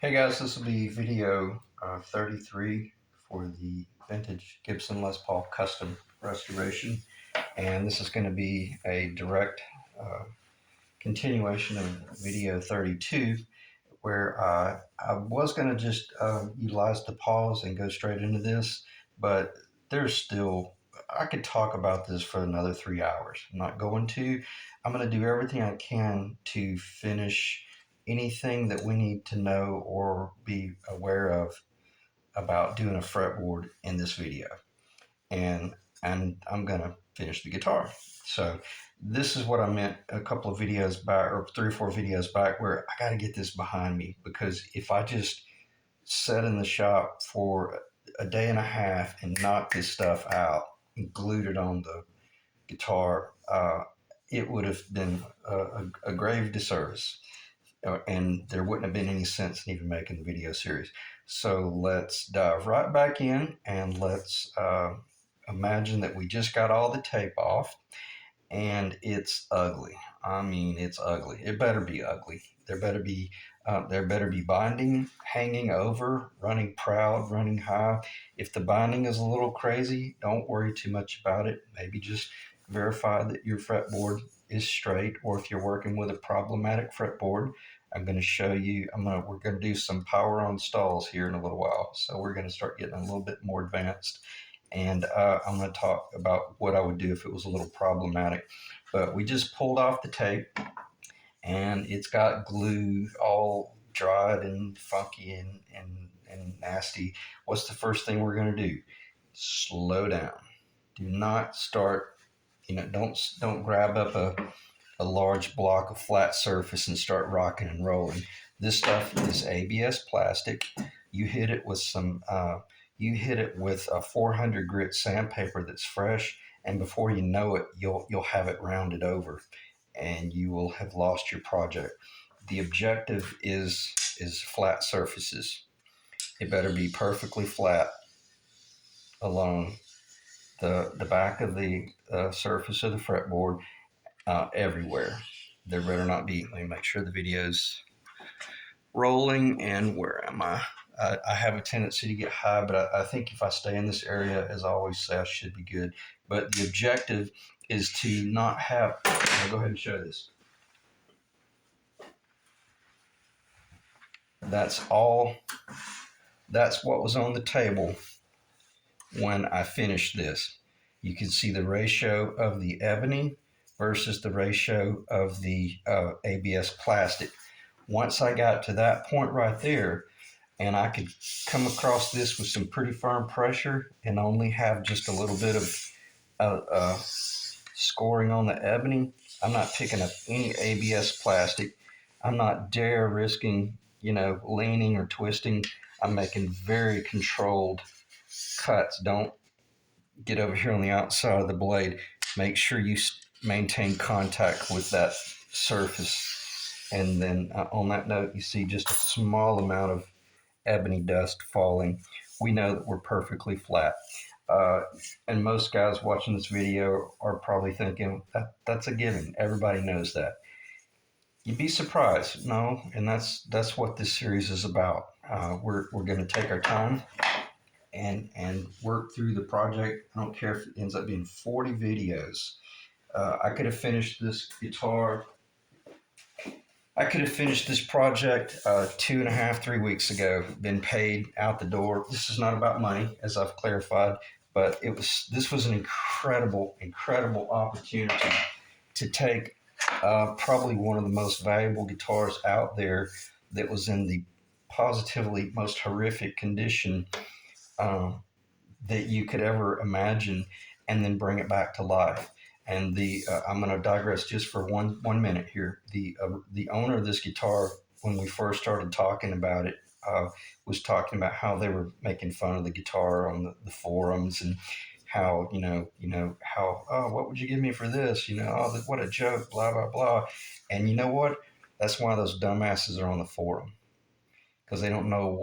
Hey guys, this will be video 33 for the vintage Gibson Les Paul custom restoration, and this is going to be a direct continuation of video 32, where I was going to just utilize the pause and go straight into this, but I could talk about this for another 3 hours. I'm not going to. I'm going to do everything I can to finish anything that we need to know or be aware of about doing a fretboard in this video. And I'm gonna finish the guitar. So this is what I meant a couple of videos back, or 3 or 4 videos back, where I got to get this behind me, because if I just sat in the shop for a day and a half and knocked this stuff out and glued it on the guitar, it would have been a grave disservice, and there wouldn't have been any sense in even making the video series. So let's dive right back in, and let's imagine that we just got all the tape off and it's ugly. I mean, it's ugly. It better be ugly. There better be binding hanging over, running proud, running high. If the binding is a little crazy, don't worry too much about it. Maybe just verify that your fretboard is straight, or if you're working with a problematic fretboard, I'm going to show you. We're going to do some power on stalls here in a little while, so we're going to start getting a little bit more advanced. And I'm going to talk about what I would do if it was a little problematic. But we just pulled off the tape, and it's got glue all dried and funky and nasty. What's the first thing we're going to do? Slow down. Do not start, don't grab up a large block of flat surface and start rocking and rolling. This stuff is ABS plastic. You hit it with a 400 grit sandpaper that's fresh, and before you know it, you'll have it rounded over, and you will have lost your project. The objective is flat surfaces. It better be perfectly flat along the back of the surface of the fretboard, everywhere. There better not be. Let me make sure the video's rolling. And where am I? I have a tendency to get high, but I think if I stay in this area, as I always say, I should be good. But the objective is to not have. I'll go ahead and show this. That's all. That's what was on the table when I finished this. You can see the ratio of the ebony versus the ratio of the ABS plastic. Once I got to that point right there, and I could come across this with some pretty firm pressure and only have just a little bit of scoring on the ebony, I'm not picking up any ABS plastic. I'm not dare risking, leaning or twisting. I'm making very controlled cuts. Don't get over here on the outside of the blade. Make sure you maintain contact with that surface. And then on that note, you see just a small amount of ebony dust falling. We know that we're perfectly flat. And most guys watching this video are probably thinking that's a given. Everybody knows that. You'd be surprised. No, and that's what this series is about. We're going to take our time and work through the project. I don't care if it ends up being 40 videos. I could have finished this guitar. I could have finished this project 2.5, 3 weeks ago, been paid out the door. This is not about money, as I've clarified, but this was an incredible, incredible opportunity to take probably one of the most valuable guitars out there that was in the positively most horrific condition that you could ever imagine, and then bring it back to life. And I'm going to digress just for one minute here. The owner of this guitar, when we first started talking about it, was talking about how they were making fun of the guitar on the forums, and how how, oh, what would you give me for this? Oh, what a joke, blah blah blah. And you know what? That's why those dumbasses are on the forum, because they don't know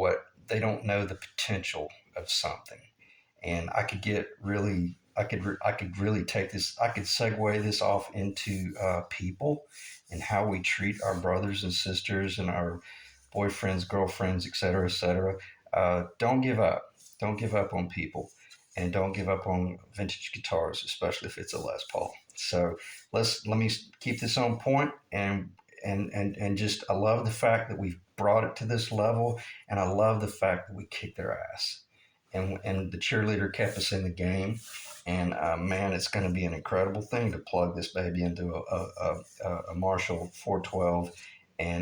the potential of something. And I could really take this. I could segue this off into people and how we treat our brothers and sisters and our boyfriends, girlfriends, etc. Don't give up. Don't give up on people, and don't give up on vintage guitars, especially if it's a Les Paul. So let me keep this on point, and just I love the fact that we've brought it to this level, and I love the fact that we kicked their ass, and the cheerleader kept us in the game. And man, it's going to be an incredible thing to plug this baby into a Marshall 412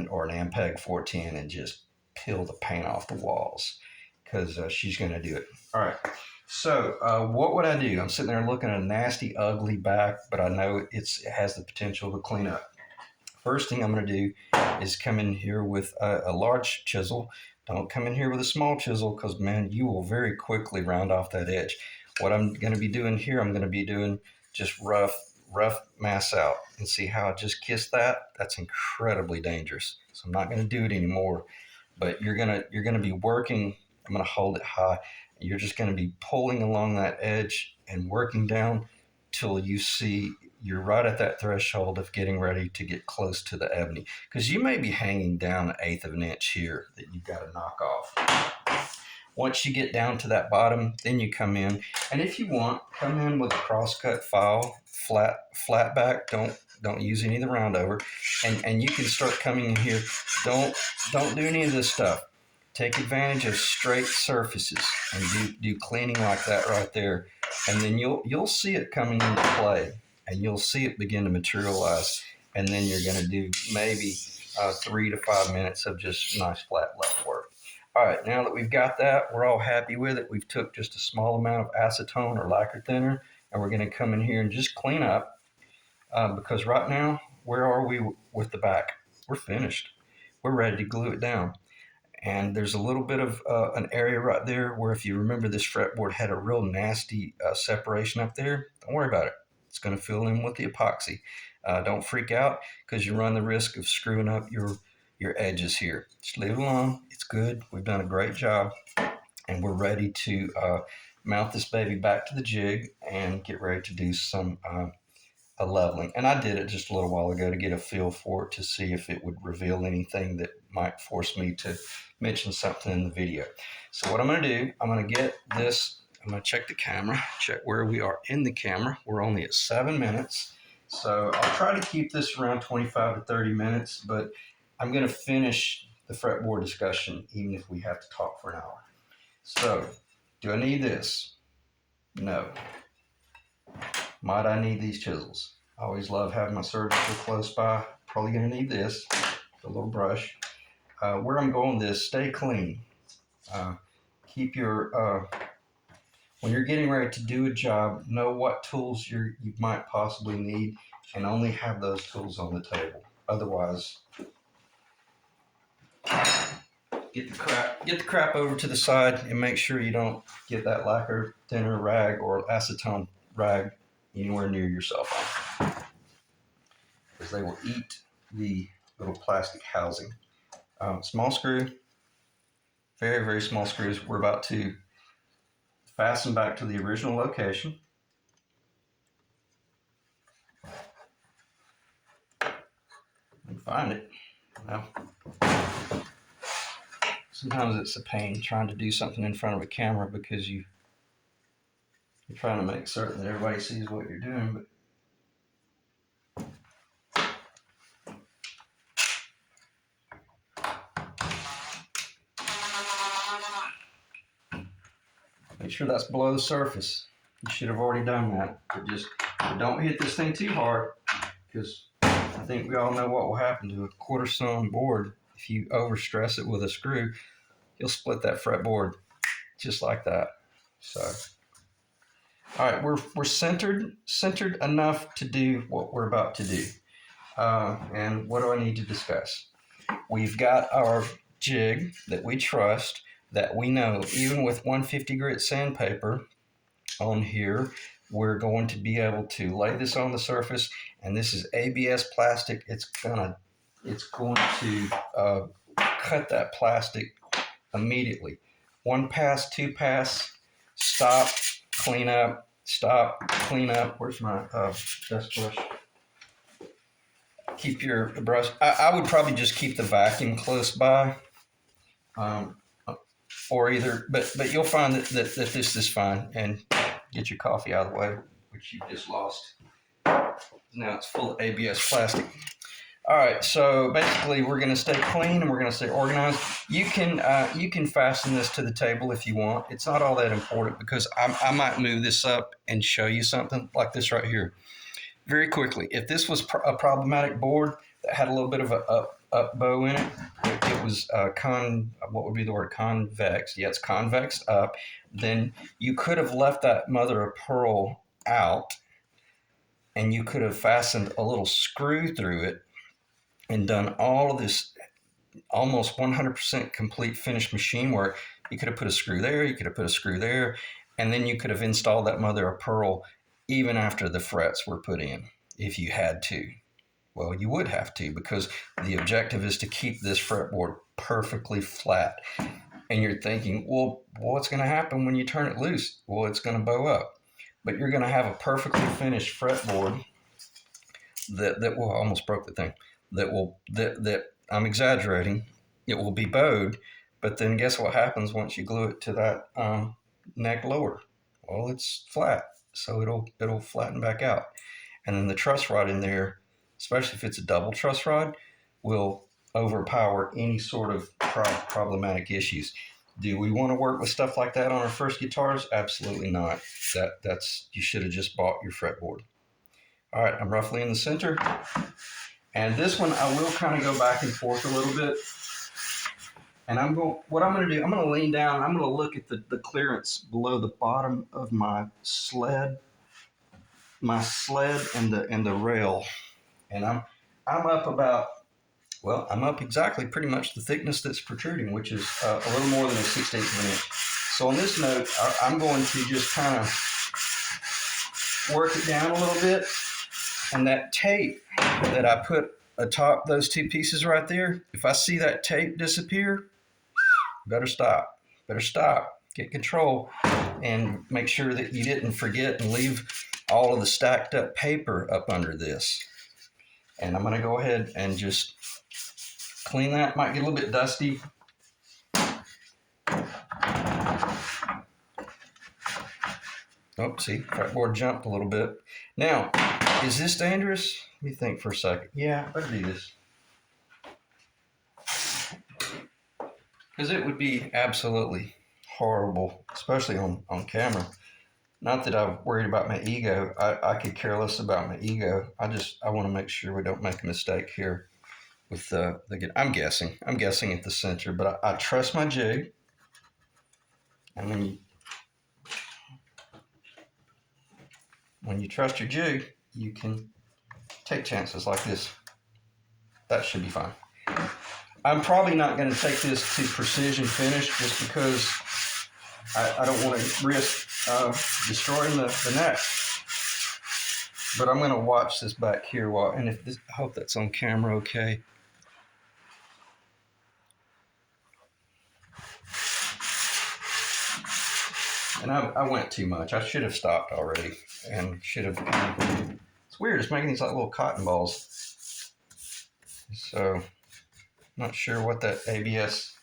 or an Ampeg 410 and just peel the paint off the walls, because she's going to do it. All right. So what would I do? I'm sitting there looking at a nasty, ugly back, but I know it has the potential to clean up. First thing I'm going to do is come in here with a large chisel. Don't come in here with a small chisel, because, man, you will very quickly round off that edge. What I'm going to be doing here, I'm going to be doing just rough mass out. And see how I just kissed that? That's incredibly dangerous. So I'm not going to do it anymore. But you're gonna be working. I'm going to hold it high. You're just going to be pulling along that edge and working down till you see you're right at that threshold of getting ready to get close to the ebony, because you may be hanging down an eighth of an inch here that you've got to knock off. Once you get down to that bottom, then you come in, and if you want, come in with a crosscut file, flat back. Don't use any of the round over, and you can start coming in here. Don't do any of this stuff. Take advantage of straight surfaces and do cleaning like that right there, and then you'll see it coming into play, and you'll see it begin to materialize, and then you're going to do maybe 3 to 5 minutes of just nice flat level work. All right, now that we've got that, we're all happy with it. We've took just a small amount of acetone or lacquer thinner, and we're going to come in here and just clean up, because right now, where are we with the back? We're finished. We're ready to glue it down. And there's a little bit of an area right there where, if you remember, this fretboard had a real nasty separation up there. Don't worry about it. It's going to fill in with the epoxy. Don't freak out, because you run the risk of screwing up your edges here. Just leave it alone. It's good. We've done a great job, and we're ready to mount this baby back to the jig and get ready to do some a leveling. And I did it just a little while ago to get a feel for it, to see if it would reveal anything that might force me to mention something in the video. So what I'm going to do, I'm going to get this, I'm going to check the camera, check where we are in the camera. We're only at 7 minutes. So I'll try to keep this around 25 to 30 minutes, but I'm going to finish the fretboard discussion even if we have to talk for an hour. So, do I need this? No. Might I need these chisels? I always love having my surgical close by. Probably going to need this, a little brush. Where I'm going with this, stay clean. Keep your, when you're getting ready to do a job, know what tools you might possibly need, and only have those tools on the table. Otherwise, get the crap over to the side, and make sure you don't get that lacquer thinner rag or acetone rag anywhere near your cell phone, because they will eat the little plastic housing. Small screw, very, very small screws. We're about to fasten back to the original location. And find it. Well, sometimes it's a pain trying to do something in front of a camera, because you're trying to make certain that everybody sees what you're doing, but make sure that's below the surface. You should have already done that, but don't hit this thing too hard, because I think we all know what will happen to a quarter sawn board. If you overstress it with a screw, you'll split that fretboard just like that. So, all right, we're centered enough to do what we're about to do. And what do I need to discuss? We've got our jig that we trust, that we know, even with 150 grit sandpaper on here, we're going to be able to lay this on the surface, and this is ABS plastic. It's going to cut that plastic immediately. 1 pass, 2 pass, stop, clean up, stop, clean up. Where's my dust brush? Keep your brush. I would probably just keep the vacuum close by, um, or either. But you'll find that this is fine. And get your coffee out of the way, which you just lost. Now it's full of ABS plastic. All right, so basically we're going to stay clean and we're going to stay organized. You can fasten this to the table if you want. It's not all that important because I might move this up and show you something like this right here very quickly. If this was a problematic board that had a little bit of a up bow in it, it was what would be the word, convex? Yeah, it's convex up. Then you could have left that mother of pearl out, and you could have fastened a little screw through it and done all of this almost 100% complete finished machine work. You could have put a screw there, you could have put a screw there, and then you could have installed that mother of pearl even after the frets were put in, if you had to. Well, you would have to, because the objective is to keep this fretboard perfectly flat. And you're thinking, well, what's going to happen when you turn it loose? Well, it's going to bow up. But you're going to have a perfectly finished fretboard that will, almost broke the thing, that I'm exaggerating, it will be bowed, but then guess what happens once you glue it to that neck lower? Well, it's flat, so it'll flatten back out. And then the truss rod in there, especially if it's a double truss rod, will overpower any sort of problematic issues. Do we want to work with stuff like that on our first guitars? Absolutely not. That's you should have just bought your fretboard. All right, I'm roughly in the center. And this one, I will kind of go back and forth a little bit. And what I'm going to do, I'm going to lean down. I'm going to look at the clearance below the bottom of my sled and the rail. And I'm up about, well, I'm up exactly pretty much the thickness that's protruding, which is a little more than a 1/16 of an inch. So on this note, I'm going to just kind of work it down a little bit. And that tape that I put atop those two pieces right there, if I see that tape disappear, better stop. Get control, and make sure that you didn't forget and leave all of the stacked up paper up under this. And I'm going to go ahead and just clean that. Might get a little bit dusty. Oh, see, fretboard jumped a little bit. Now, is this dangerous? Let me think for a second. Yeah, I better do this. Because it would be absolutely horrible, especially on camera. Not that I'm worried about my ego. I could care less about my ego. I want to make sure we don't make a mistake here with the I'm guessing at the center, but I trust my jig. And when you trust your jig, you can take chances like this. That should be fine. I'm probably not going to take this to precision finish just because I don't want to risk destroying the neck. But I'm going to watch this back here and I hope that's on camera okay. And I went too much. I should have stopped already and should have. It's weird. It's making these like little cotton balls. So, not sure what that ABS.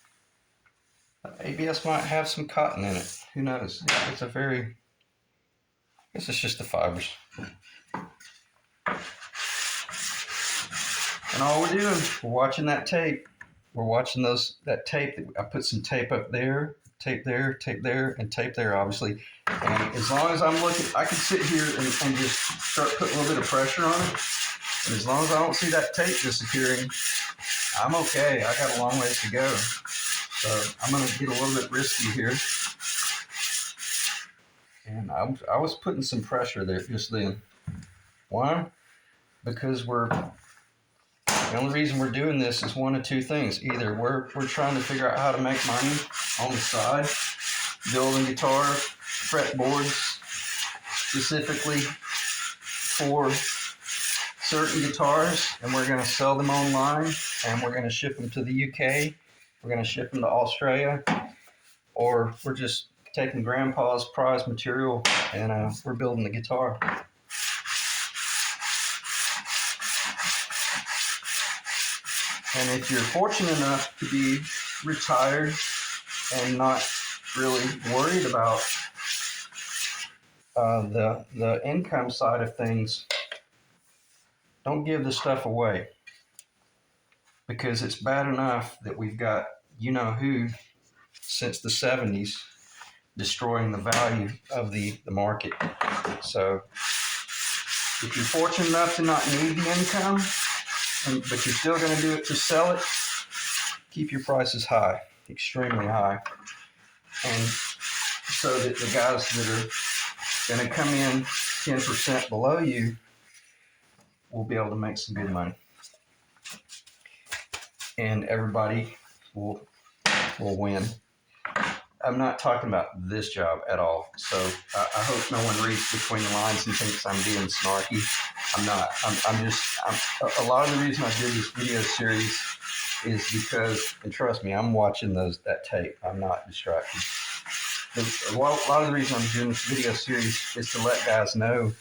ABS might have some cotton in it. Who knows? I guess it's just the fibers. And all we're doing, we're watching that tape. We're watching that tape. I put some tape up there, tape there, and tape there, obviously. And as long as I'm looking, I can sit here and just start putting a little bit of pressure on it. And as long as I don't see that tape disappearing, I'm okay. I got a long ways to go. So I'm going to get a little bit risky here. And I was putting some pressure there just then. Why? Because the only reason we're doing this is one of two things. Either we're trying to figure out how to make money on the side, building guitar fretboards specifically for certain guitars, and we're going to sell them online, and we're going to ship them to the UK, we're going to ship them to Australia, or we're just taking Grandpa's prized material and we're building the guitar. And if you're fortunate enough to be retired and not really worried about the income side of things, don't give the stuff away, because it's bad enough that we've got you know who since the 70s destroying the value of the market. So if you're fortunate enough to not need the income, but you're still going to do it to sell it, keep your prices high, extremely high. And so that the guys that are going to come in 10% below you will be able to make some good money. And everybody will win. I'm not talking about this job at all. So I hope no one reads between the lines and thinks I'm being snarky. I'm not. A lot of the reason I did this video series is because, and trust me, I'm watching that tape. I'm not distracted. A lot of the reason I'm doing this video series is to let guys know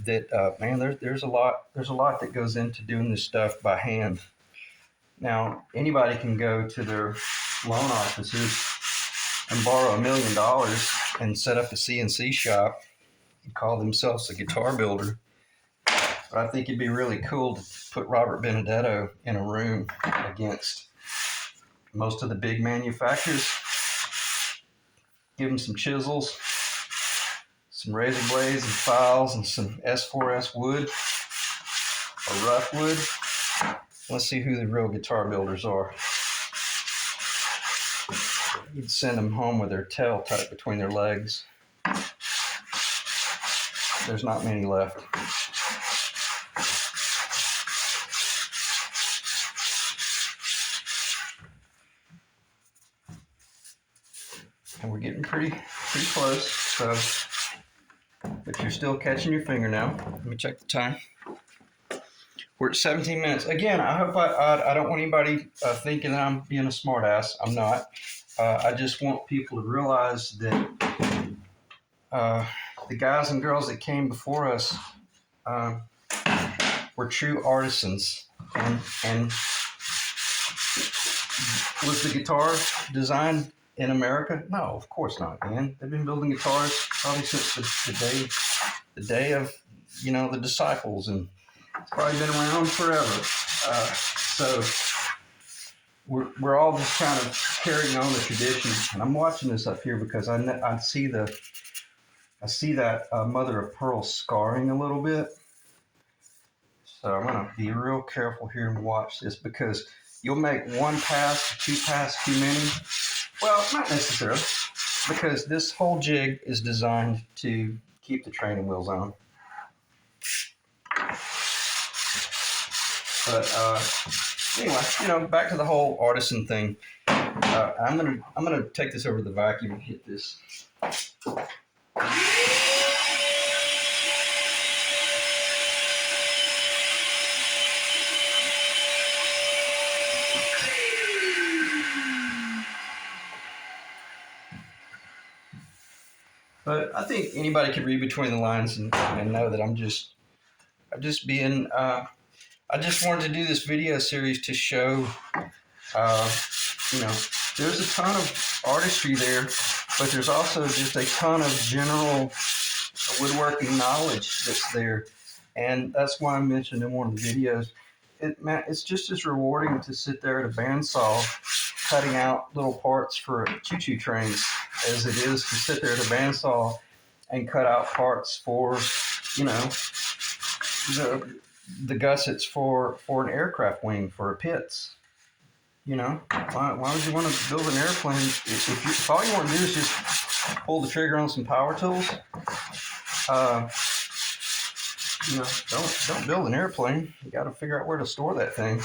that, man, there's a lot that goes into doing this stuff by hand. Now, anybody can go to their loan offices and borrow $1 million and set up a CNC shop and call themselves a guitar builder. But I think it'd be really cool to put Robert Benedetto in a room against most of the big manufacturers. Give them some chisels, some razor blades and files, and some S4S wood or rough wood. Let's see who the real guitar builders are. You'd send them home with their tail tucked between their legs. There's not many left. And we're getting pretty close. So, but you're still catching your finger now. Let me check the time. We're at 17 minutes. Again, I hope I don't want anybody thinking that I'm being a smartass. I'm not. I just want people to realize that the guys and girls that came before us were true artisans. And was the guitar designed in America? No, of course not, man. They've been building guitars probably since the day of, the disciples, and it's probably been around forever. So we're all just kind of carrying on the tradition. And I'm watching this up here because I see that mother of pearl scarring a little bit. So I'm gonna be real careful here and watch this, because you'll make one pass, two pass too many. Well, not necessarily, because this whole jig is designed to keep the training wheels on. But anyway, back to the whole artisan thing. I'm gonna take this over to the vacuum and hit this. But I think anybody could read between the lines and know that I'm just being. I just wanted to do this video series to show, there's a ton of artistry there, but there's also just a ton of general woodworking knowledge that's there, and that's why I mentioned in one of the videos. It's just as rewarding to sit there at a bandsaw cutting out little parts for choo-choo trains as it is to sit there at a bandsaw and cut out parts for, the gussets for an aircraft wing for a Pitts. Why would you want to build an airplane if all you want to do is just pull the trigger on some power tools? Don't build an airplane. You got to figure out where to store that thing.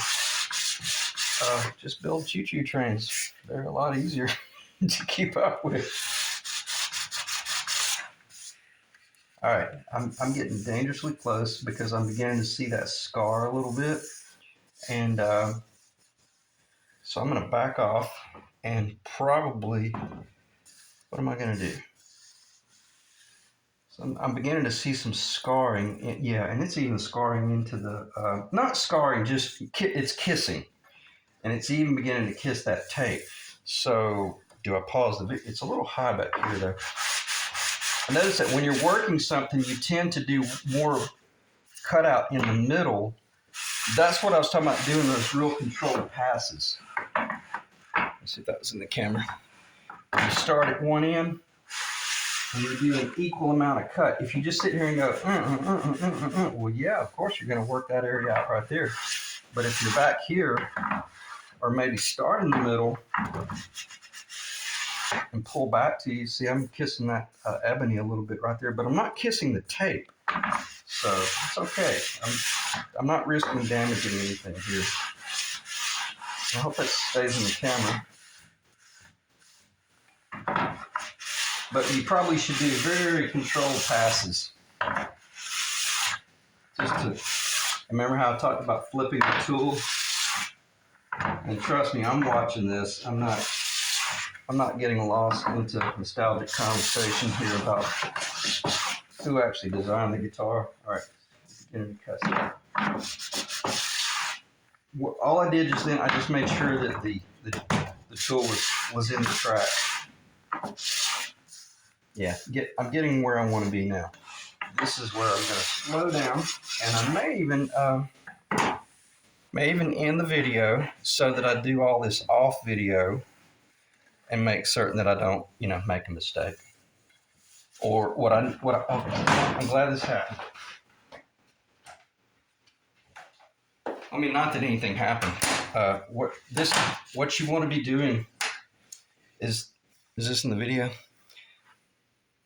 Just build choo-choo trains. They're a lot easier to keep up with. All right, I'm getting dangerously close because I'm beginning to see that scar a little bit, and so I'm going to back off and probably, what am I going to do? So I'm beginning to see some scarring, and it's even scarring into the, not scarring, just it's kissing, and it's even beginning to kiss that tape. So do I pause the video? It's a little high back here though. I notice that when you're working something, you tend to do more cutout in the middle. That's what I was talking about, doing those real controlled passes. Let's see if that was in the camera. You start at one end, and you do an equal amount of cut. If you just sit here and go, well, yeah, of course you're going to work that area out right there. But if you're back here, or maybe start in the middle and pull back to you, see, I'm kissing that ebony a little bit right there, but I'm not kissing the tape. So it's okay. I'm not risking damaging anything here. I hope that stays in the camera. But you probably should do very controlled passes. Just to remember how I talked about flipping the tool. And trust me, I'm watching this. I'm not getting lost into nostalgic conversation here about who actually designed the guitar. All right, beginning to cuss. All I did just then, I just made sure that the tool was in the track. Yeah, I'm getting where I want to be now. This is where I'm going to slow down, and I may even end the video so that I do all this off video and make certain that I don't, make a mistake. Or I'm glad this happened. I mean, not that anything happened. What you want to be doing is this in the video?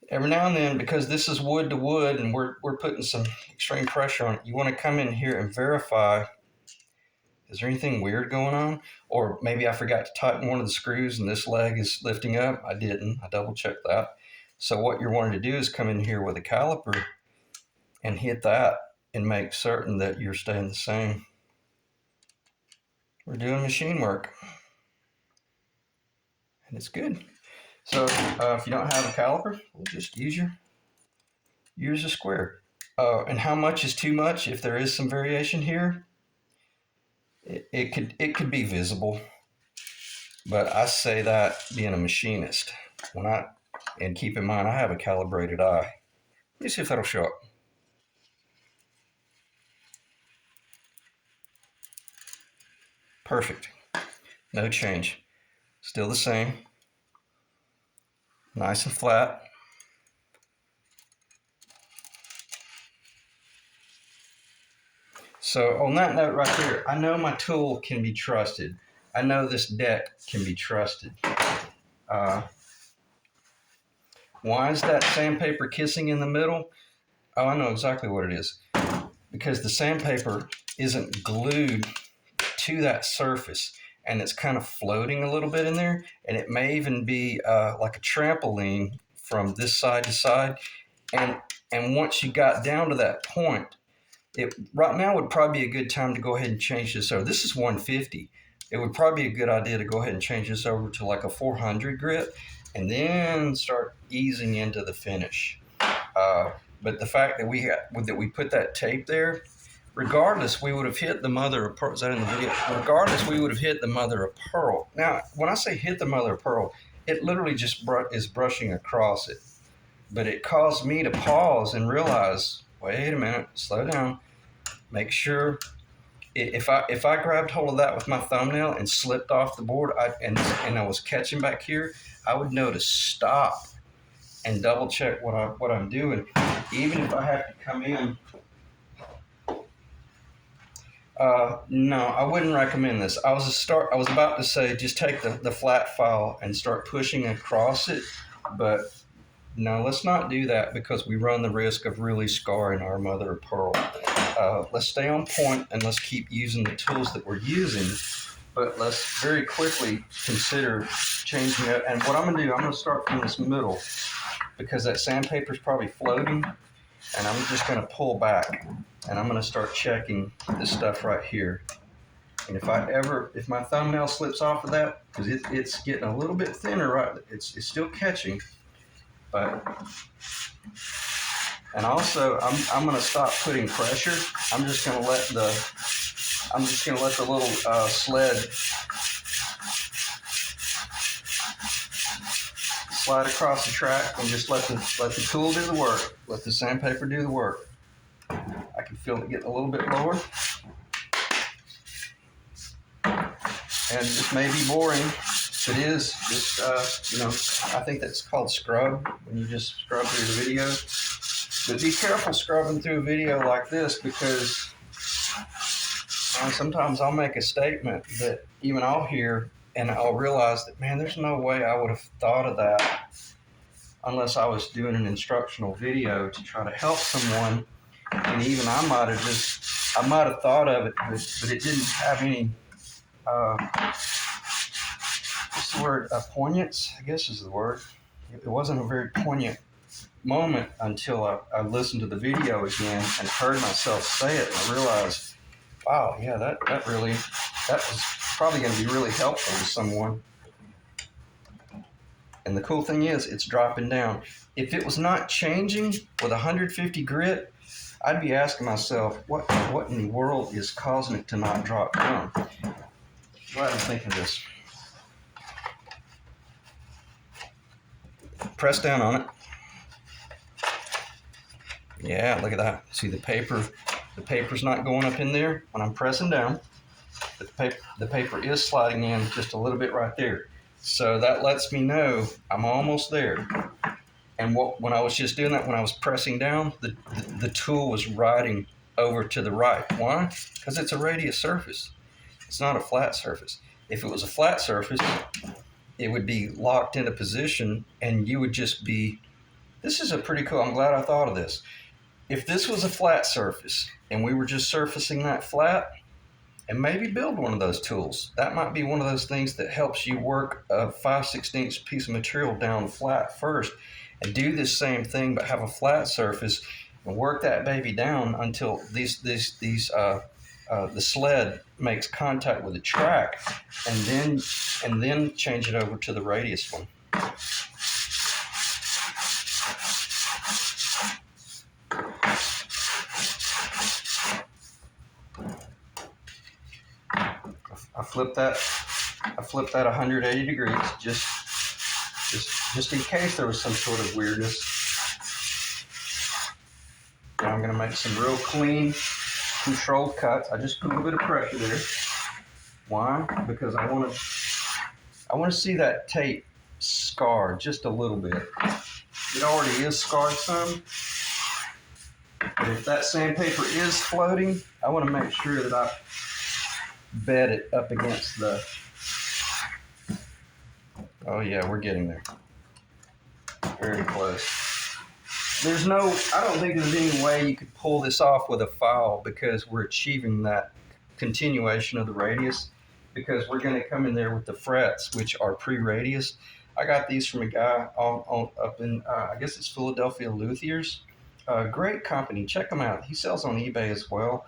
Every now and then, because this is wood to wood and we're putting some extreme pressure on it, you want to come in here and verify, is there anything weird going on? Or maybe I forgot to tighten one of the screws and this leg is lifting up. I didn't. I double checked that. So what you're wanting to do is come in here with a caliper and hit that and make certain that you're staying the same. We're doing machine work. And it's good. So if you don't have a caliper, we'll just use a square. And how much is too much? If there is some variation here, it could be visible. But I say that being a machinist. And keep in mind, I have a calibrated eye. Let me see if that'll show up. Perfect. No change. Still the same. Nice and flat. So on that note right there, I know my tool can be trusted. I know this deck can be trusted. Why is that sandpaper kissing in the middle? Oh, I know exactly what it is. Because the sandpaper isn't glued to that surface, and it's kind of floating a little bit in there, and it may even be like a trampoline from this side to side. And once you got down to that point, right now would probably be a good time to go ahead and change this over. This is 150. It would probably be a good idea to go ahead and change this over to like a 400 grit, and then start easing into the finish. But the fact that we put that tape there, regardless, we would have hit the mother of pearl. Is that in the video? Regardless, we would have hit the mother of pearl. Now, when I say hit the mother of pearl, it literally just is brushing across it. But it caused me to pause and realize, wait a minute, slow down. Make sure, if I grabbed hold of that with my thumbnail and slipped off the board, and I was catching back here, I would know to stop and double check what I'm doing, even if I have to come in. No, I wouldn't recommend this. I was about to say just take the flat file and start pushing across it, but no, let's not do that because we run the risk of really scarring our mother of pearl. Let's stay on point and let's keep using the tools that we're using, but let's very quickly consider changing it. And what I'm going to do, I'm going to start from this middle because that sandpaper is probably floating, and I'm just going to pull back and I'm going to start checking this stuff right here. And if my thumbnail slips off of that, because it's getting a little bit thinner, right? It's still catching, but. And also, I'm going to stop putting pressure. I'm just going to let the little sled slide across the track and just let the tool do the work. Let the sandpaper do the work. I can feel it getting a little bit lower. And this may be boring. It is. Just, I think that's called scrub, when you just scrub through the video. But be careful scrubbing through a video like this, because sometimes I'll make a statement that even I'll hear and I'll realize that, man, there's no way I would have thought of that unless I was doing an instructional video to try to help someone. And even I might have thought of it, but it didn't have any, what's the word, poignance, I guess is the word. It wasn't a very poignant moment until I listened to the video again and heard myself say it, and I realized, wow, yeah, that was probably going to be really helpful to someone. And the cool thing is, it's dropping down. If it was not changing with 150 grit, I'd be asking myself, what in the world is causing it to not drop down? Glad I'm thinking of this. Press down on it. Yeah, look at that. See the paper's not going up in there when I'm pressing down. But the paper is sliding in just a little bit right there. So that lets me know I'm almost there. And when I was just doing that, when I was pressing down, the tool was riding over to the right. Why? Because it's a radius surface. It's not a flat surface. If it was a flat surface, it would be locked into position and you would just be, this is a pretty cool, I'm glad I thought of this. If this was a flat surface and we were just surfacing that flat, and maybe build one of those tools. That might be one of those things that helps you work a 5/16 piece of material down flat first, and do this same thing but have a flat surface and work that baby down until the sled makes contact with the track, and then change it over to the radius one. I flipped that 180 degrees just in case there was some sort of weirdness. Now I'm going to make some real clean, controlled cuts. I just put a little bit of pressure there. Why? Because I want to see that tape scar just a little bit. It already is scarred some, but if that sandpaper is floating, I want to make sure that I bed it up against the, oh yeah, we're getting there. Very close. I don't think there's any way you could pull this off with a file, because we're achieving that continuation of the radius, because we're going to come in there with the frets, which are pre-radius. I got these from a guy up in, I guess it's Philadelphia Luthiers. Great company. Check them out. He sells on eBay as well.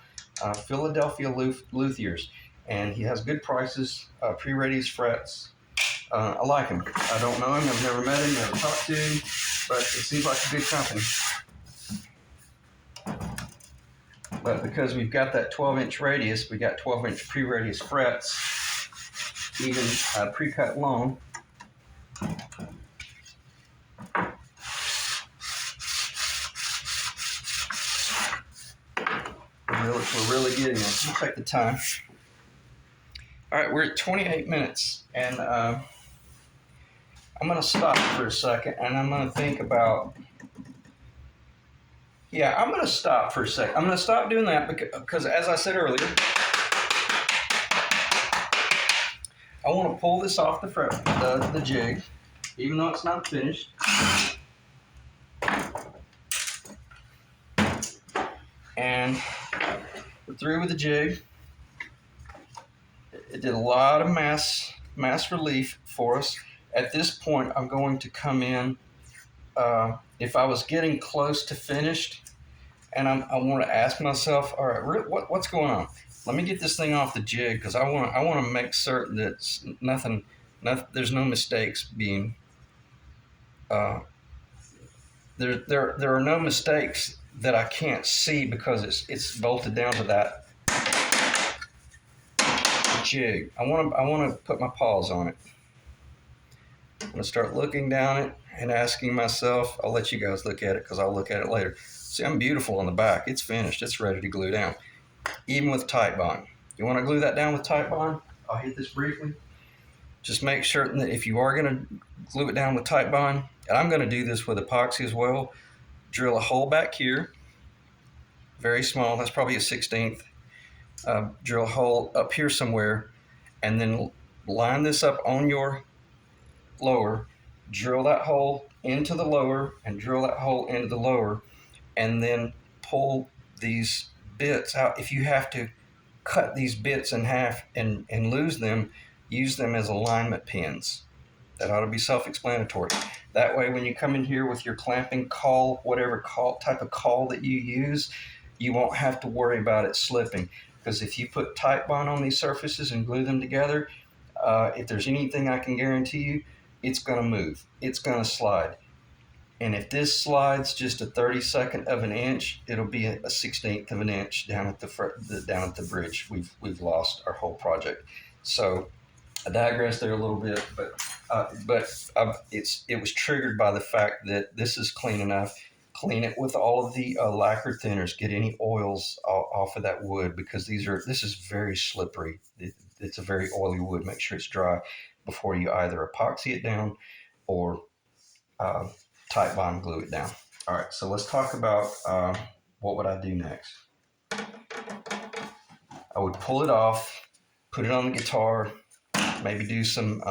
Philadelphia Luthiers. And he has good prices, pre-radius frets. I like him. I don't know him. I've never met him, never talked to him, but it seems like a good company. But because we've got that 12-inch radius, we got 12-inch pre-radius frets, even pre-cut long. We're really getting it. We'll take the time. All right, we're at 28 minutes, and I'm going to stop for a second, and I'm going to think about, I'm going to stop for a second. I'm going to stop doing that because, as I said earlier, I want to pull this off the jig, even though it's not finished. And we're through with the jig. It did a lot of mass relief for us. At this point, I'm going to come in, if I was getting close to finished, and I want to ask myself, all right, what's going on? Let me get this thing off the jig, because I want to make certain that nothing, there's no mistakes being, there are no mistakes that I can't see because it's bolted down to that jig. I want to put my paws on it. I'm going to start looking down it and asking myself, I'll let you guys look at it because I'll look at it later. See, I'm beautiful on the back. It's finished. It's ready to glue down, even with Titebond. You want to glue that down with Titebond? I'll hit this briefly. Just make sure that if you are going to glue it down with Titebond, and I'm going to do this with epoxy as well, drill a hole back here, very small, that's probably a 1/16. Drill a hole up here somewhere, and then line this up on your lower, drill that hole into the lower, and drill that hole into the lower, and then pull these bits out. If you have to cut these bits in half and lose them, use them as alignment pins. That ought to be self-explanatory. That way, when you come in here with your clamping caul, whatever type of caul that you use, you won't have to worry about it slipping. Because if you put Titebond on these surfaces and glue them together, if there's anything I can guarantee you, it's going to move. It's going to slide. And if this slides just a 32nd of an inch, it'll be a 1/16 of an inch down at the bridge. We've lost our whole project. So I digress there a little bit, but it was triggered by the fact that this is clean enough. Clean it with all of the lacquer thinners. Get any oils off of that wood because this is very slippery. It's a very oily wood. Make sure it's dry before you either epoxy it down or Titebond glue it down. All right, so let's talk about what would I do next. I would pull it off, put it on the guitar, maybe do some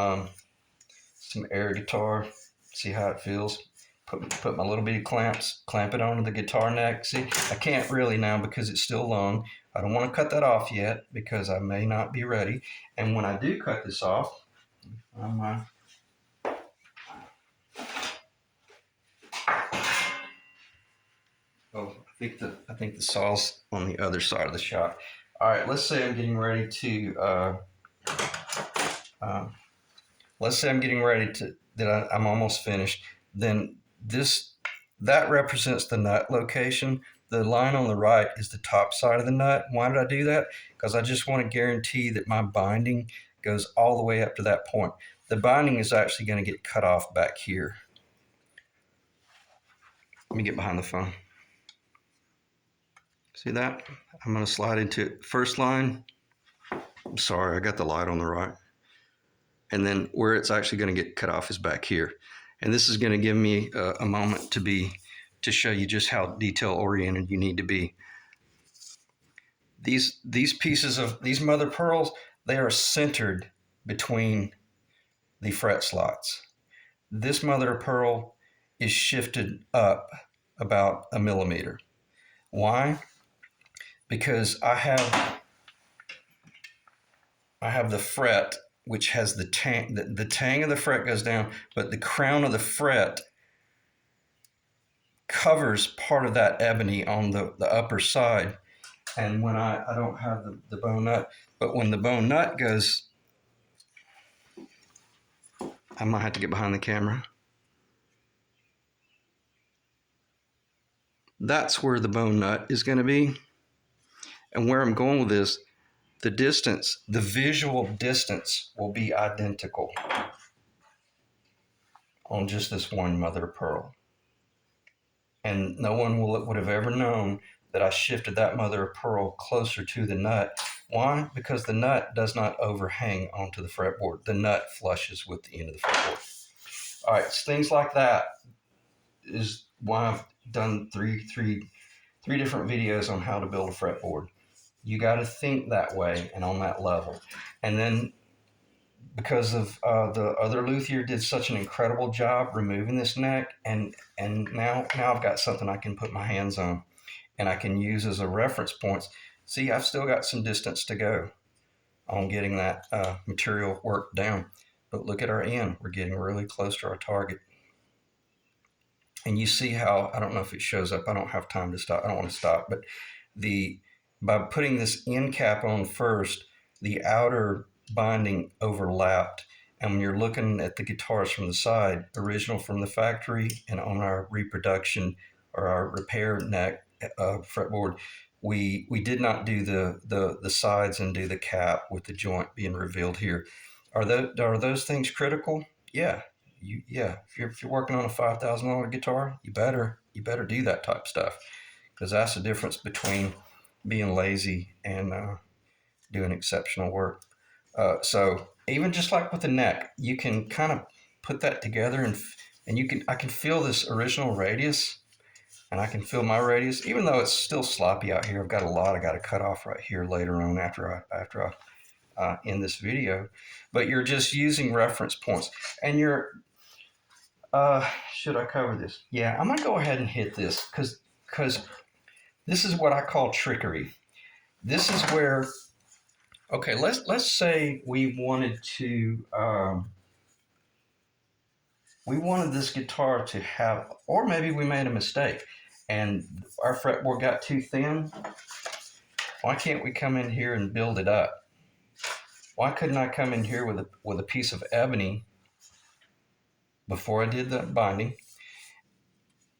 air guitar, see how it feels. Put my little bitty clamps, clamp it onto the guitar neck. See, I can't really now because it's still long. I don't want to cut that off yet because I may not be ready. And when I do cut this off, I think the saw's on the other side of the shop. All right, let's say I'm getting ready to. I'm almost finished. Then that represents the nut location. The line on the right is the top side of the nut. Why did I do that? Because I just want to guarantee that my binding goes all the way up to that point. The binding is actually going to get cut off back here. Let me get behind the phone. See that? I'm going to slide into it. First line. I'm sorry, I got the light on the right. And then where it's actually going to get cut off is back here. And this is going to give me a moment to show you just how detail oriented you need to be. These pieces of these mother pearls, they are centered between the fret slots. This mother of pearl is shifted up about 1 millimeter. Why? Because I have the fret, which has the tang. The tang of the fret goes down, but the crown of the fret covers part of that ebony on the upper side. And when I don't have the bone nut, but when the bone nut goes, I might have to get behind the camera. That's where the bone nut is going to be. And where I'm going with this, the distance, the visual distance will be identical on just this one mother of pearl. And no one would have ever known that I shifted that mother of pearl closer to the nut. Why? Because the nut does not overhang onto the fretboard. The nut flushes with the end of the fretboard. All right, things like that is why I've done three different videos on how to build a fretboard. You got to think that way and on that level. And then because of the other luthier did such an incredible job removing this neck, and now I've got something I can put my hands on and I can use as a reference point. See, I've still got some distance to go on getting that material worked down. But look at our end. We're getting really close to our target. And you see how, I don't know if it shows up. I don't have time to stop. I don't want to stop. But by putting this end cap on first, the outer binding overlapped. And when you're looking at the guitars from the side, original from the factory and on our reproduction or our repair neck fretboard, we did not do the sides and do the cap with the joint being revealed here. Are those things critical? Yeah, Yeah, if you're working on a $5,000 guitar, you better do that type of stuff, because that's the difference between being lazy and doing exceptional work. So even just like with the neck, you can kind of put that together, and I can feel this original radius, and I can feel my radius, even though it's still sloppy out here. I've got a lot I got to cut off right here later on after I end this video. But you're just using reference points, and you're should I cover this? Yeah, I'm gonna go ahead and hit this because this is what I call trickery. This is where, okay, let's say we wanted this guitar to have, or maybe we made a mistake and our fretboard got too thin. Why can't we come in here and build it up? Why couldn't I come in here with a piece of ebony before I did the binding,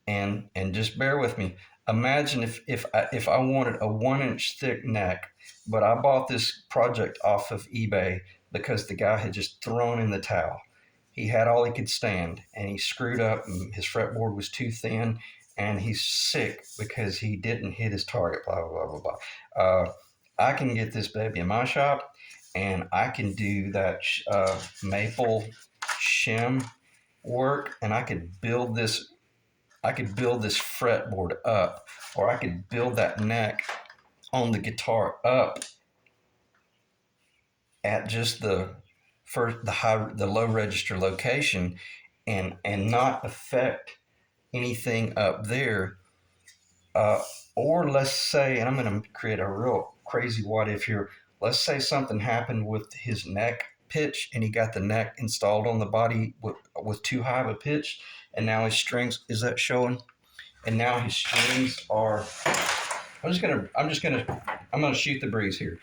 and just bear with me. Imagine if I wanted a 1 inch thick neck, but I bought this project off of eBay because the guy had just thrown in the towel. He had all he could stand, and he screwed up, and his fretboard was too thin, and he's sick because he didn't hit his target. Blah blah blah blah blah. I can get this baby in my shop, and I can do that maple shim work, and I could build this fretboard up, or I could build that neck on the guitar up at just the low register location, and not affect anything up there. Uh, or let's say, and I'm going to create a real crazy what if here. Let's say something happened with his neck pitch, and he got the neck installed on the body with too high of a pitch, and now his strings, is that showing? And now his strings are. I'm gonna shoot the breeze here.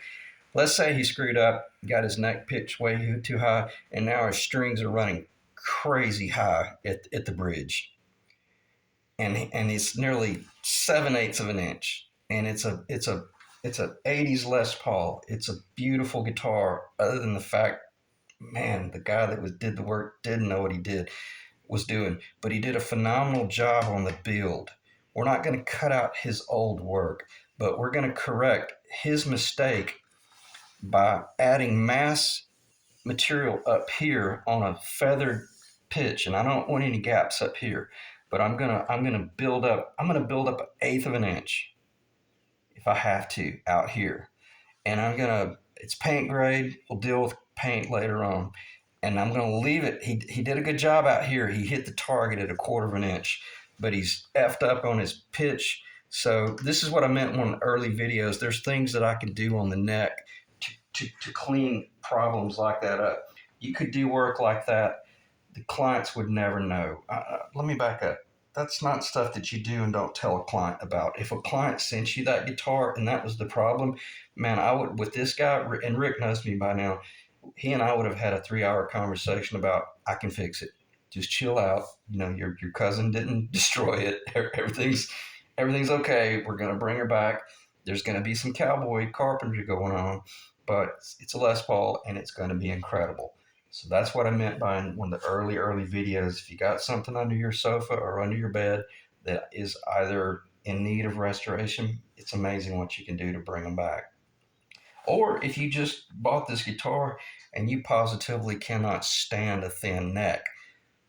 Let's say he screwed up, got his neck pitched way too high, and now his strings are running crazy high at the bridge, and it's nearly 7/8 of an inch, and it's a 80s Les Paul. It's a beautiful guitar. Other than the fact, man, the guy that did the work didn't know what he was doing, but he did a phenomenal job on the build. We're not going to cut out his old work, but we're going to correct his mistake by adding mass material up here on a feathered pitch, and I don't want any gaps up here. But I'm gonna build up 1/8 of an inch if I have to out here, and it's paint grade. We'll deal with paint later on, and I'm gonna leave it. He did a good job out here. He hit the target at 1/4 of an inch, but he's effed up on his pitch. So this is what I meant in one of the early videos. There's things that I can do on the neck to clean problems like that up. You could do work like that. The clients would never know. Let me back up. That's not stuff that you do and don't tell a client about. If a client sent you that guitar and that was the problem, man, I would, with this guy, and Rick knows me by now, he and I would have had a 3 hour conversation about, I can fix it. Just chill out. Your cousin didn't destroy it. Everything's okay. We're gonna bring her back. There's gonna be some cowboy carpentry going on, but it's a Les Paul, and it's gonna be incredible. So that's what I meant by one of the early videos. If you got something under your sofa or under your bed that is either in need of restoration, it's amazing what you can do to bring them back. Or if you just bought this guitar and you positively cannot stand a thin neck,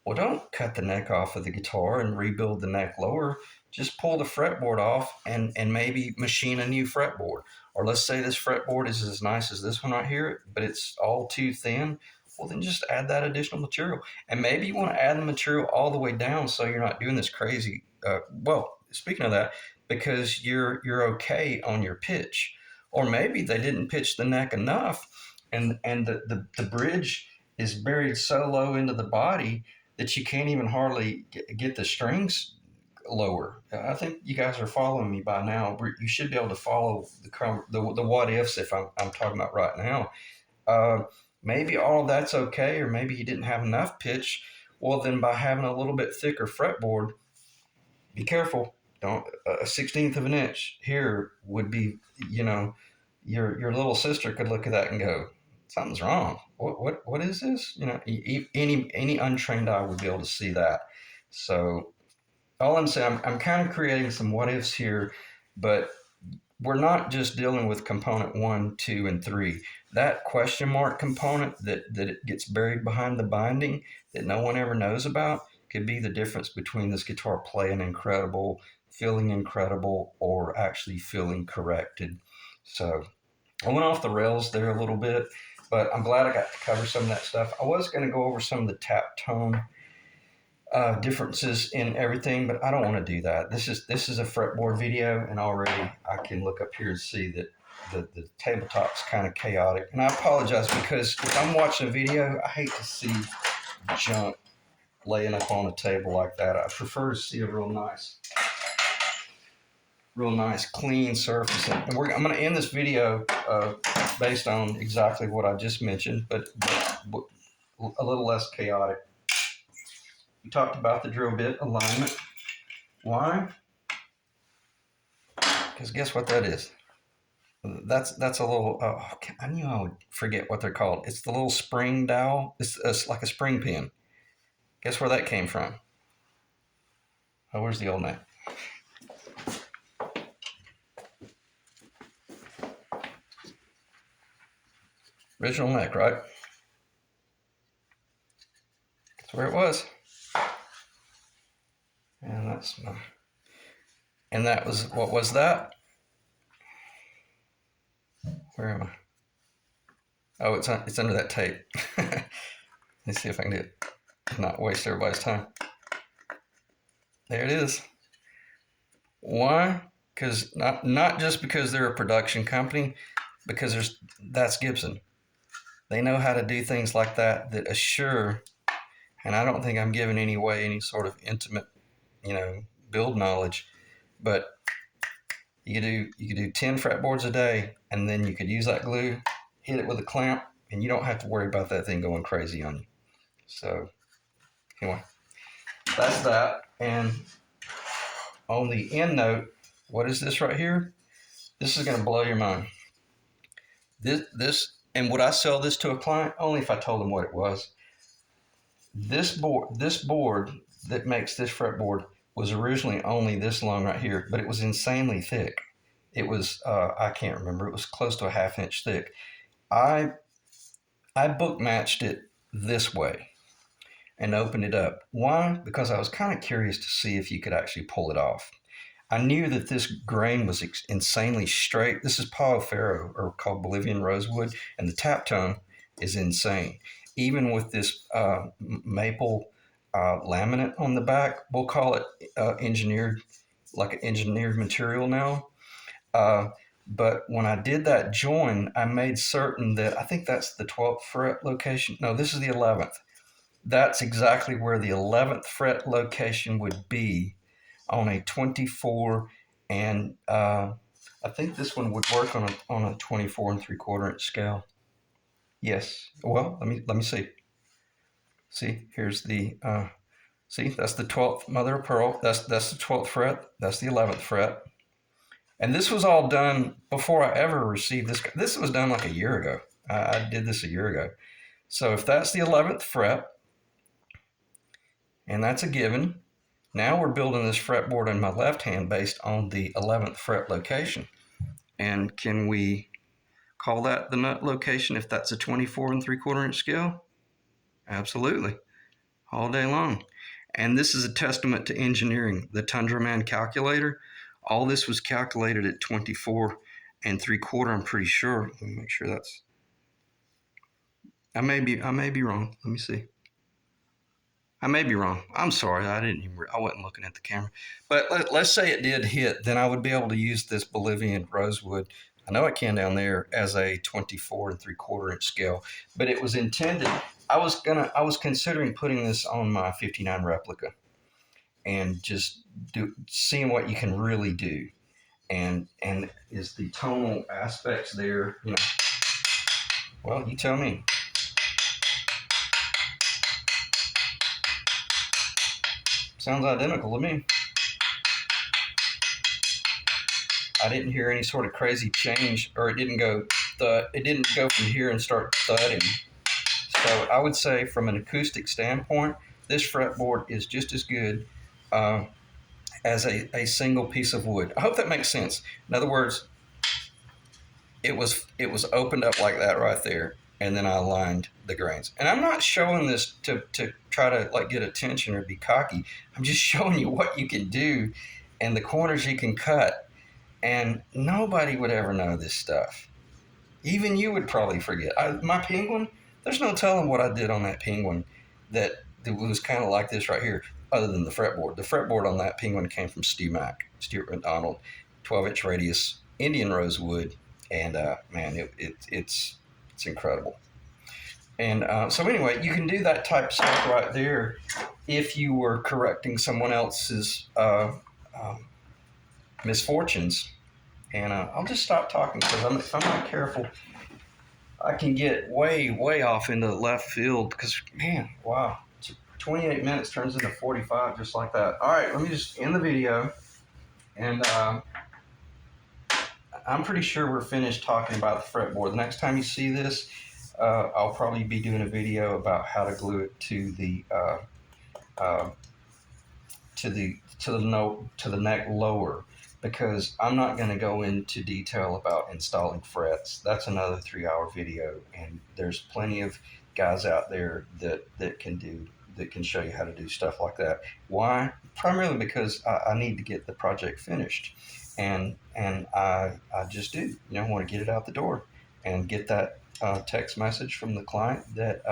well, don't cut the neck off of the guitar and rebuild the neck lower. Just pull the fretboard off and maybe machine a new fretboard. Or let's say this fretboard is as nice as this one right here, but it's all too thin. Well, then just add that additional material. And maybe you want to add the material all the way down so you're not doing this crazy. Well, speaking of that, because you're okay on your pitch. Or maybe they didn't pitch the neck enough, and the bridge is buried so low into the body that you can't even hardly get the strings lower. I think you guys are following me by now. You should be able to follow the what ifs if I'm talking about right now. Uh, Maybe all of that's okay, or maybe he didn't have enough pitch. Well, then by having a little bit thicker fretboard, be careful. Don't a 16th of an inch here would be, your little sister could look at that and go, something's wrong. What is this? You know, any untrained eye would be able to see that. So all I'm saying, I'm kind of creating some what ifs here, but we're not just dealing with component 1, 2, and 3. That question mark component that it gets buried behind the binding that no one ever knows about could be the difference between this guitar playing incredible, feeling incredible, or actually feeling corrected. So I went off the rails there a little bit, but I'm glad I got to cover some of that stuff. I was going to go over some of the tap tone differences in everything, but I don't want to do that. This is a fretboard video, and already I can look up here and see that the tabletop's kind of chaotic. And I apologize, because if I'm watching a video, I hate to see junk laying up on a table like that. I prefer to see a real nice clean surface. And I'm going to end this video based on exactly what I just mentioned, but a little less chaotic. We talked about the drill bit alignment. Why? Because guess what that is? That's a little, I knew I would forget what they're called. It's the little spring dowel. It's like a spring pin. Guess where that came from? Oh, where's the old neck? Original neck, right? That's where it was. And that was, what was that? Where am I? Oh, it's under that tape. Let's see if I can do it. Not waste everybody's time. There it is. Why? Because not just because they're a production company, because that's Gibson. They know how to do things like that assure, and I don't think I'm giving any sort of intimate, build knowledge, but you could do 10 fretboards a day, and then you could use that glue, hit it with a clamp, and you don't have to worry about that thing going crazy on you. So anyway, that's that. And on the end note, what is this right here? This is going to blow your mind. This, and would I sell this to a client? Only if I told them what it was. This board that makes this fretboard was originally only this long right here, but it was insanely thick. It was, I can't remember, it was close to a 1/2 inch thick. I book matched it this way and opened it up. Why? Because I was kind of curious to see if you could actually pull it off. I knew that this grain was insanely straight. This is Palo Ferro, or called Bolivian rosewood, and the tap tone is insane. Even with this maple laminate on the back, we'll call it engineered, like an engineered material now. But when I did that join, I made certain that, I think that's the 12th fret location. No, this is the 11th. That's exactly where the 11th fret location would be on a 24, and I think this one would work on a 24 3/4 inch scale. Yes. Well, let me see. See, here's the see, that's the 12th mother of pearl. That's the 12th fret. That's the 11th fret. And this was all done before I ever received this. This was done like a year ago. I did this a year ago. So if that's the 11th fret, and that's a given, now we're building this fretboard in my left hand based on the 11th fret location. And can we call that the nut location if that's a 24 3/4 inch scale? Absolutely. All day long. And this is a testament to engineering. The Tundra Man calculator, all this was calculated at 24 3/4, I'm pretty sure. Let me make sure that's, I may be wrong. Let me see. I may be wrong. I'm sorry. I wasn't looking at the camera. But let's say it did hit, then I would be able to use this Bolivian rosewood. I know I can down there as a 24 3/4 inch scale, but it was intended. I was considering putting this on my 59 replica and just seeing what you can really do. And is the tonal aspects there, well, you tell me. Sounds identical to me. I didn't hear any sort of crazy change, or it didn't go it didn't go from here and start thudding. So I would say, from an acoustic standpoint, this fretboard is just as good as a single piece of wood. I hope that makes sense. In other words, it was opened up like that right there, and then I aligned the grains. And I'm not showing this to try to like get attention or be cocky. I'm just showing you what you can do and the corners you can cut. And nobody would ever know this stuff. Even you would probably forget. My penguin, there's no telling what I did on that penguin that was kind of like this right here, other than the fretboard. The fretboard on that penguin came from Stuart McDonald, 12-inch radius Indian rosewood, and man, it's incredible. And so anyway, you can do that type stuff right there if you were correcting someone else's misfortunes. And I'll just stop talking because if I'm not careful, I can get way off into left field because, man, wow. 28 minutes turns into 45 just like that. All right, let me just end the video. And I'm pretty sure we're finished talking about the fretboard. The next time you see this, I'll probably be doing a video about how to glue it to the neck lower, because I'm not going to go into detail about installing frets. That's another 3-hour video, and there's plenty of guys out there that can show you how to do stuff like that. Why? Primarily because I need to get the project finished, and I just do, want to get it out the door and get that text message from the client that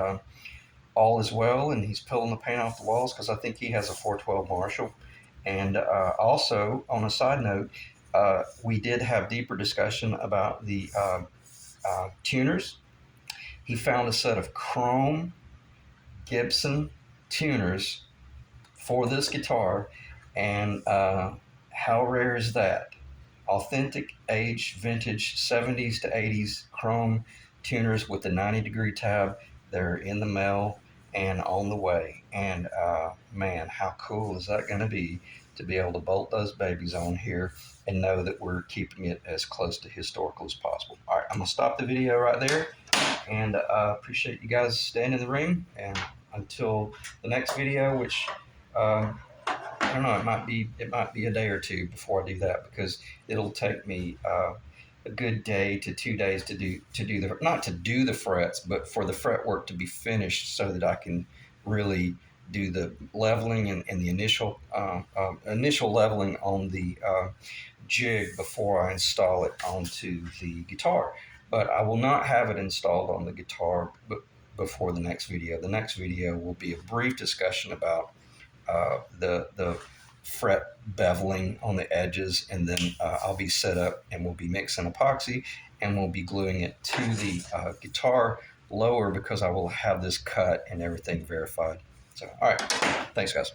all is well, and he's pulling the paint off the walls, because I think he has a 412 Marshall. And also, on a side note, we did have deeper discussion about the tuners. He found a set of chrome Gibson tuners for this guitar, and how rare is that? Authentic, aged, vintage 70s to 80s chrome tuners with the 90-degree tab. They're in the mail and on the way. And man, how cool is that going to be able to bolt those babies on here and know that we're keeping it as close to historical as possible. All right, I'm going to stop the video right there, and appreciate you guys staying in the room. And until the next video, which I don't know, it might be a day or two before I do that, because it'll take me a good day to 2 days to do the, not to do the frets, but for the fret work to be finished, so that I can really do the leveling and the initial leveling on the jig before I install it onto the guitar. But I will not have it installed on the guitar before the next video. The next video will be a brief discussion about the fret beveling on the edges, and then I'll be set up and we'll be mixing epoxy, and we'll be gluing it to the guitar lower, because I will have this cut and everything verified. So, all right, thanks guys.